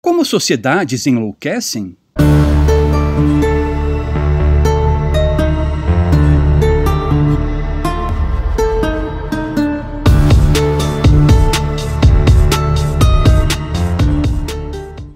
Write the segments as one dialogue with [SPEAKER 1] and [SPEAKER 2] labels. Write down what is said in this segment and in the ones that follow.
[SPEAKER 1] Como sociedades enlouquecem?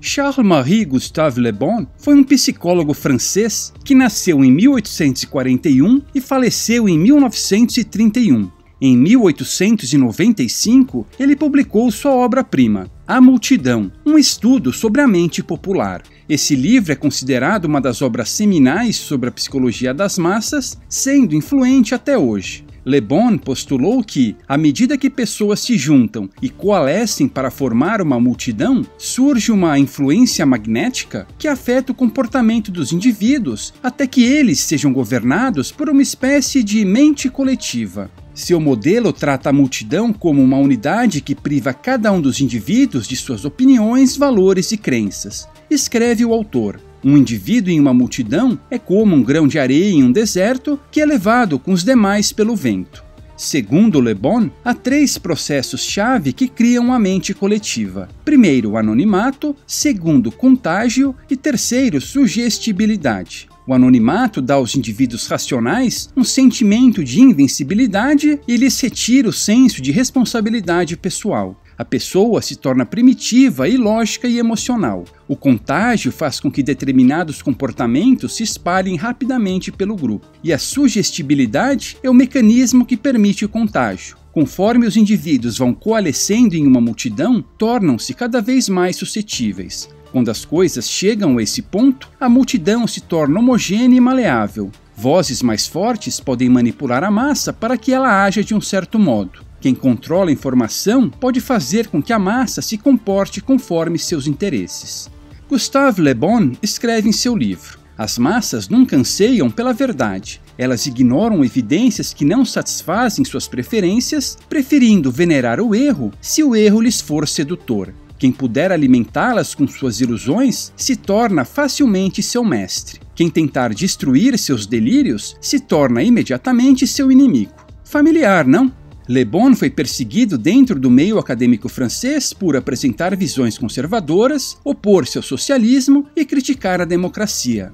[SPEAKER 1] Charles-Marie Gustave Le Bon foi um psicólogo francês que nasceu em 1841 e faleceu em 1931. Em 1895, ele publicou sua obra-prima, A Multidão, um estudo sobre a mente popular. Esse livro é considerado uma das obras seminais sobre a psicologia das massas, sendo influente até hoje. Le Bon postulou que, à medida que pessoas se juntam e coalescem para formar uma multidão, surge uma influência magnética que afeta o comportamento dos indivíduos até que eles sejam governados por uma espécie de mente coletiva. Seu modelo trata a multidão como uma unidade que priva cada um dos indivíduos de suas opiniões, valores e crenças. Escreve o autor. Um indivíduo em uma multidão é como um grão de areia em um deserto que é levado com os demais pelo vento. Segundo Le Bon, há 3 processos-chave que criam a mente coletiva. Primeiro, o anonimato, segundo, contágio e terceiro, sugestibilidade. O anonimato dá aos indivíduos racionais um sentimento de invencibilidade e lhes retira o senso de responsabilidade pessoal. A pessoa se torna primitiva, ilógica e emocional. O contágio faz com que determinados comportamentos se espalhem rapidamente pelo grupo. E a sugestibilidade é o mecanismo que permite o contágio. Conforme os indivíduos vão coalescendo em uma multidão, tornam-se cada vez mais suscetíveis. Quando as coisas chegam a esse ponto, a multidão se torna homogênea e maleável. Vozes mais fortes podem manipular a massa para que ela haja de um certo modo. Quem controla a informação pode fazer com que a massa se comporte conforme seus interesses. Gustave Le Bon escreve em seu livro: as massas nunca anseiam pela verdade. Elas ignoram evidências que não satisfazem suas preferências, preferindo venerar o erro se o erro lhes for sedutor. Quem puder alimentá-las com suas ilusões se torna facilmente seu mestre. Quem tentar destruir seus delírios se torna imediatamente seu inimigo. Familiar, não? Le Bon foi perseguido dentro do meio acadêmico francês por apresentar visões conservadoras, opor-se ao socialismo e criticar a democracia.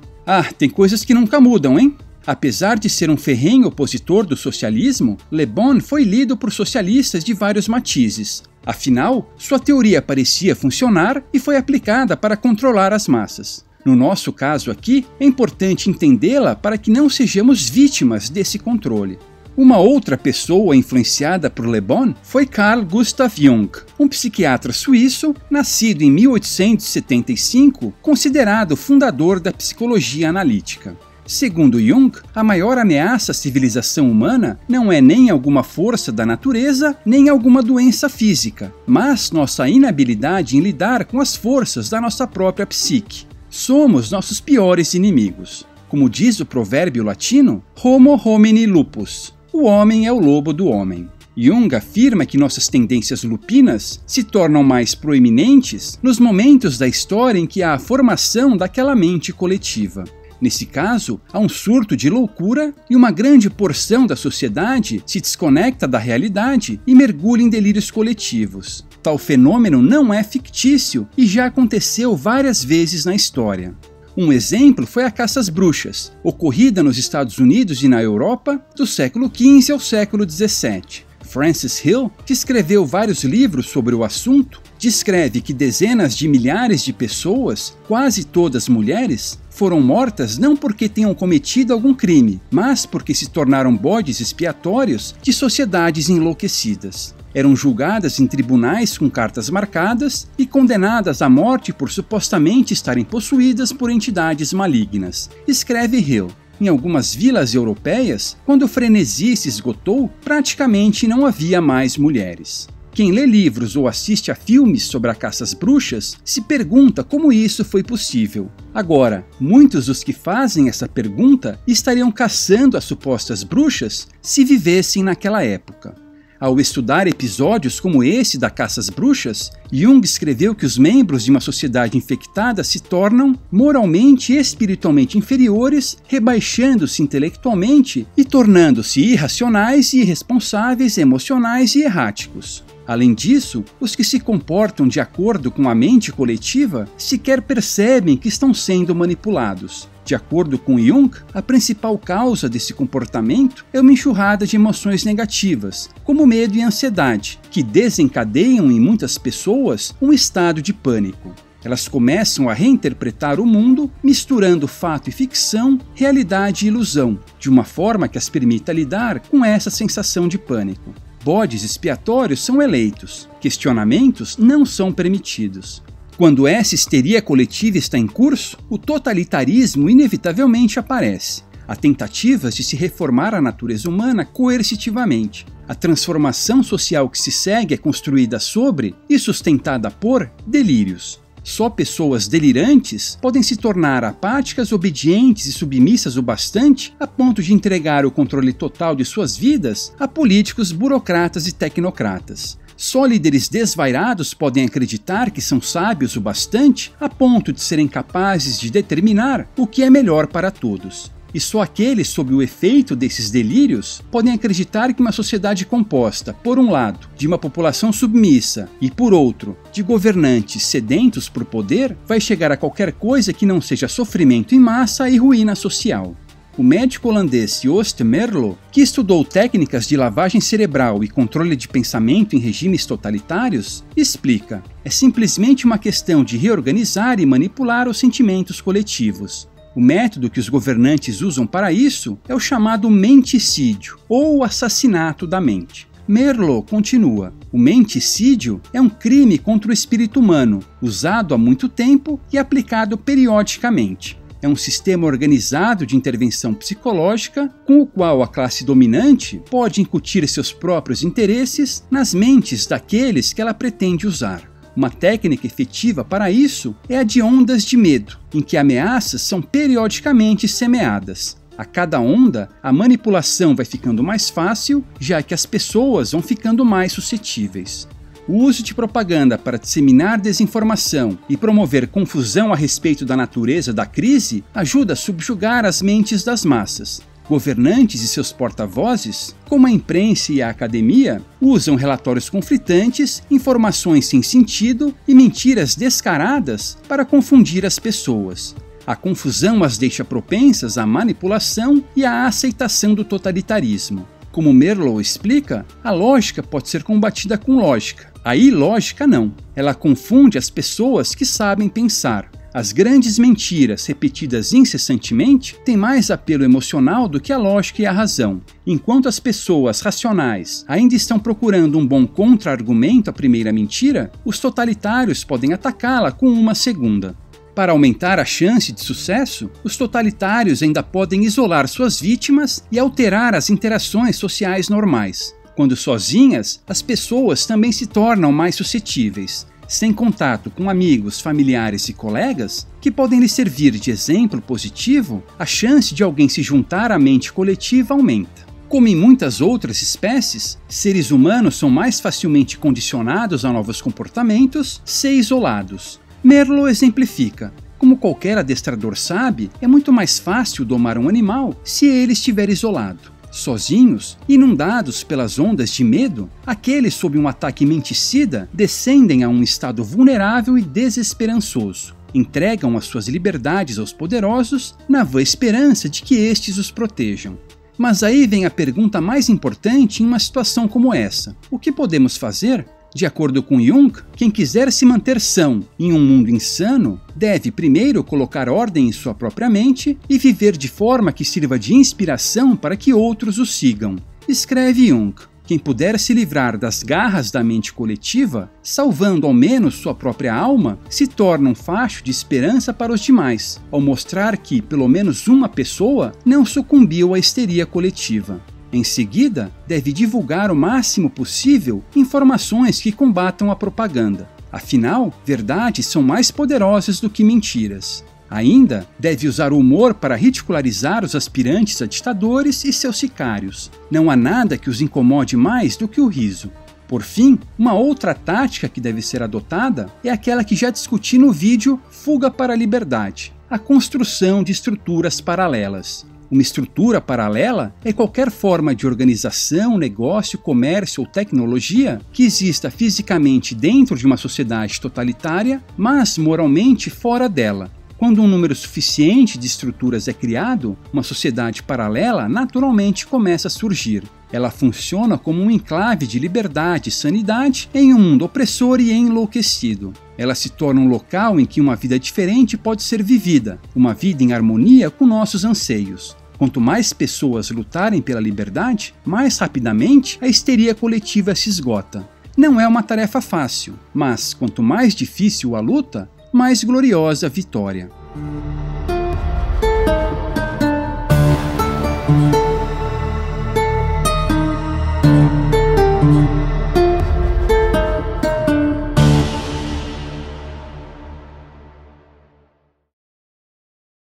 [SPEAKER 1] Tem coisas que nunca mudam, hein? Apesar de ser um ferrenho opositor do socialismo, Le Bon foi lido por socialistas de vários matizes. Afinal, sua teoria parecia funcionar e foi aplicada para controlar as massas. No nosso caso aqui, é importante entendê-la para que não sejamos vítimas desse controle. Uma outra pessoa influenciada por Le Bon foi Carl Gustav Jung, um psiquiatra suíço, nascido em 1875, considerado o fundador da psicologia analítica. Segundo Jung, a maior ameaça à civilização humana não é nem alguma força da natureza, nem alguma doença física, mas nossa inabilidade em lidar com as forças da nossa própria psique. Somos nossos piores inimigos. Como diz o provérbio latino, homo homini lupus. O homem é o lobo do homem. Jung afirma que nossas tendências lupinas se tornam mais proeminentes nos momentos da história em que há a formação daquela mente coletiva. Nesse caso, há um surto de loucura e uma grande porção da sociedade se desconecta da realidade e mergulha em delírios coletivos. Tal fenômeno não é fictício e já aconteceu várias vezes na história. Um exemplo foi a caça às bruxas, ocorrida nos Estados Unidos e na Europa do século XV ao século XVII. Francis Hill, que escreveu vários livros sobre o assunto, descreve que dezenas de milhares de pessoas, quase todas mulheres, foram mortas não porque tenham cometido algum crime, mas porque se tornaram bodes expiatórios de sociedades enlouquecidas. Eram julgadas em tribunais com cartas marcadas e condenadas à morte por supostamente estarem possuídas por entidades malignas. Escreve Hill. Em algumas vilas europeias, quando o frenesi se esgotou, praticamente não havia mais mulheres. Quem lê livros ou assiste a filmes sobre a caça às bruxas se pergunta como isso foi possível. Agora, muitos dos que fazem essa pergunta estariam caçando as supostas bruxas se vivessem naquela época. Ao estudar episódios como esse da caça às bruxas, Jung escreveu que os membros de uma sociedade infectada se tornam moralmente e espiritualmente inferiores, rebaixando-se intelectualmente e tornando-se irracionais e irresponsáveis, emocionais e erráticos. Além disso, os que se comportam de acordo com a mente coletiva sequer percebem que estão sendo manipulados. De acordo com Jung, a principal causa desse comportamento é uma enxurrada de emoções negativas, como medo e ansiedade, que desencadeiam em muitas pessoas um estado de pânico. Elas começam a reinterpretar o mundo, misturando fato e ficção, realidade e ilusão, de uma forma que as permita lidar com essa sensação de pânico. Bodes expiatórios são eleitos, questionamentos não são permitidos. Quando essa histeria coletiva está em curso, o totalitarismo inevitavelmente aparece. Há tentativas de se reformar a natureza humana coercitivamente. A transformação social que se segue é construída sobre e sustentada por delírios. Só pessoas delirantes podem se tornar apáticas, obedientes e submissas o bastante a ponto de entregar o controle total de suas vidas a políticos, burocratas e tecnocratas. Só líderes desvairados podem acreditar que são sábios o bastante a ponto de serem capazes de determinar o que é melhor para todos. E só aqueles sob o efeito desses delírios podem acreditar que uma sociedade composta, por um lado, de uma população submissa e, por outro, de governantes sedentos por poder, vai chegar a qualquer coisa que não seja sofrimento em massa e ruína social. O médico holandês Joost Meerlo, que estudou técnicas de lavagem cerebral e controle de pensamento em regimes totalitários, explica: é simplesmente uma questão de reorganizar e manipular os sentimentos coletivos. O método que os governantes usam para isso é o chamado menticídio, ou o assassinato da mente. Meerlo continua: o menticídio é um crime contra o espírito humano, usado há muito tempo e aplicado periodicamente. É um sistema organizado de intervenção psicológica com o qual a classe dominante pode incutir seus próprios interesses nas mentes daqueles que ela pretende usar. Uma técnica efetiva para isso é a de ondas de medo, em que ameaças são periodicamente semeadas. A cada onda, a manipulação vai ficando mais fácil, já que as pessoas vão ficando mais suscetíveis. O uso de propaganda para disseminar desinformação e promover confusão a respeito da natureza da crise ajuda a subjugar as mentes das massas. Governantes e seus porta-vozes, como a imprensa e a academia, usam relatórios conflitantes, informações sem sentido e mentiras descaradas para confundir as pessoas. A confusão as deixa propensas à manipulação e à aceitação do totalitarismo. Como Meerlo explica, a lógica pode ser combatida com lógica. A ilógica não. Ela confunde as pessoas que sabem pensar. As grandes mentiras repetidas incessantemente têm mais apelo emocional do que a lógica e a razão. Enquanto as pessoas racionais ainda estão procurando um bom contra-argumento à primeira mentira, os totalitários podem atacá-la com uma segunda. Para aumentar a chance de sucesso, os totalitários ainda podem isolar suas vítimas e alterar as interações sociais normais. Quando sozinhas, as pessoas também se tornam mais suscetíveis. Sem contato com amigos, familiares e colegas, que podem lhe servir de exemplo positivo, a chance de alguém se juntar à mente coletiva aumenta. Como em muitas outras espécies, seres humanos são mais facilmente condicionados a novos comportamentos se isolados. Meerlo exemplifica: como qualquer adestrador sabe, é muito mais fácil domar um animal se ele estiver isolado. Sozinhos, inundados pelas ondas de medo, aqueles sob um ataque menticida descendem a um estado vulnerável e desesperançoso. Entregam as suas liberdades aos poderosos na vã esperança de que estes os protejam. Mas aí vem a pergunta mais importante em uma situação como essa: o que podemos fazer? De acordo com Jung, quem quiser se manter são em um mundo insano deve primeiro colocar ordem em sua própria mente e viver de forma que sirva de inspiração para que outros o sigam. Escreve Jung: quem puder se livrar das garras da mente coletiva, salvando ao menos sua própria alma, se torna um facho de esperança para os demais, ao mostrar que pelo menos uma pessoa não sucumbiu à histeria coletiva. Em seguida, deve divulgar o máximo possível informações que combatam a propaganda. Afinal, verdades são mais poderosas do que mentiras. Ainda, deve usar o humor para ridicularizar os aspirantes a ditadores e seus sicários. Não há nada que os incomode mais do que o riso. Por fim, uma outra tática que deve ser adotada é aquela que já discuti no vídeo Fuga para a Liberdade: a construção de estruturas paralelas. Uma estrutura paralela é qualquer forma de organização, negócio, comércio ou tecnologia que exista fisicamente dentro de uma sociedade totalitária, mas moralmente fora dela. Quando um número suficiente de estruturas é criado, uma sociedade paralela naturalmente começa a surgir. Ela funciona como um enclave de liberdade e sanidade em um mundo opressor e enlouquecido. Ela se torna um local em que uma vida diferente pode ser vivida, uma vida em harmonia com nossos anseios. Quanto mais pessoas lutarem pela liberdade, mais rapidamente a histeria coletiva se esgota. Não é uma tarefa fácil, mas quanto mais difícil a luta, mais gloriosa a vitória.